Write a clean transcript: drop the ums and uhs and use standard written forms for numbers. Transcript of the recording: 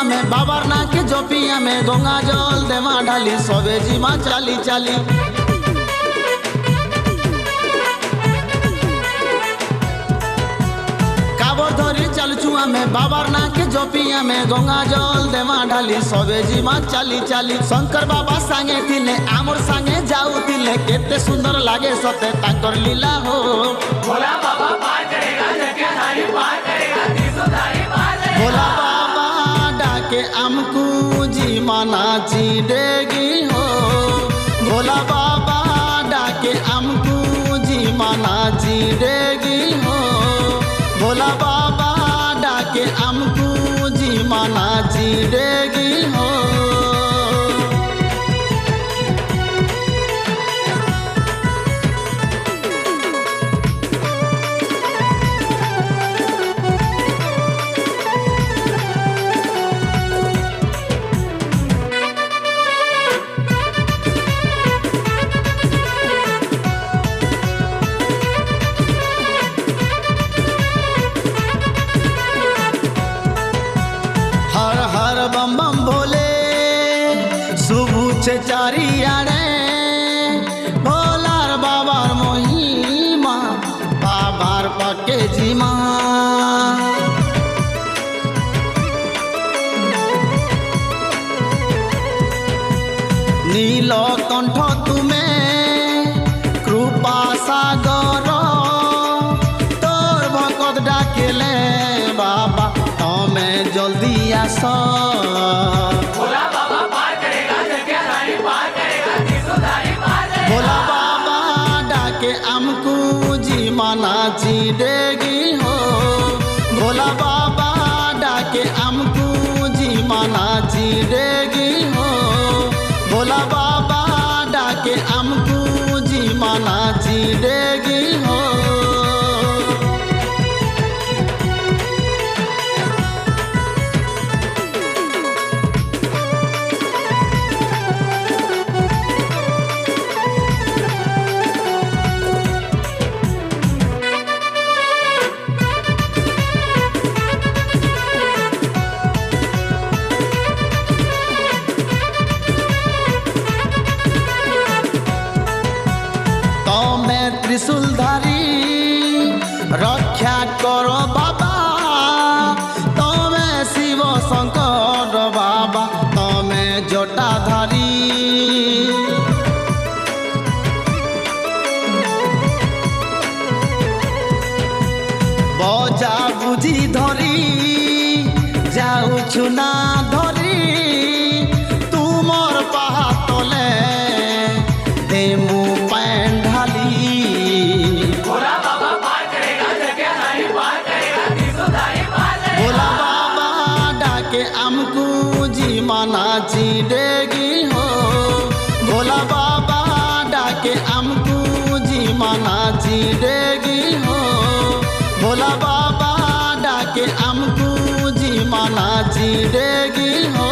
में बाबर ना के जोपिया में गंगा जल देवा ढाली सबे जीमा चाली चाली काबर धरी चल चुआ में बाबर ना के जोपिया में गंगा जल देवा ढाली सबे जीमा चाली चाली शंकर बाबा संगे थिले आमर संगे जाऊ थिले केते सुंदर लागे सते ताकर लीला हो भोला बाबा पार करेगा जगदारी पार करेगा त्रिशूलधारी पार करेगा भोला बाबा डाके हमको जी माना जी देगी हो भोला बाबा डाके हमको जी माना जी देगी हो भोला बाबा डाके हमको जी माना जी देगी हो बम बम भोले सुबुचे चारियाड़े भोलार बाबार महिमा बाबार पके जीमा नीलकंठ तुमे कृपा सागर तोर भगत डाकेले बाबा तमें जल्दी आस भोला बाबा पार करेगा जगदारी पार करेगा त्रिशूलधारी पार करेगा भोला बाबा डाके हमको जी माना जी देगी हो भोला बाबा डाके हमको जी माना जी देगी हो भोला बाबा डाके हमको जी माना जी देगी हो त्रिशूलधारी रक्षा करो बाबा तमें शिव शंकर बाबा तमें जटाधारी बजा बुझी धरी जाऊछु ना धरी तुमर पाहा तले देमु पैन ढाली भोला बाबा पार करेगा जगदारी पार करेगा त्रिशूलधारी पार करेगा भोला बाबा डाके हमको जी माना जी देगी हो भोला बाबा डाके हमको जी माना जी देगी हो भोला बाबा डाके हमको जी माना जी देगी हो।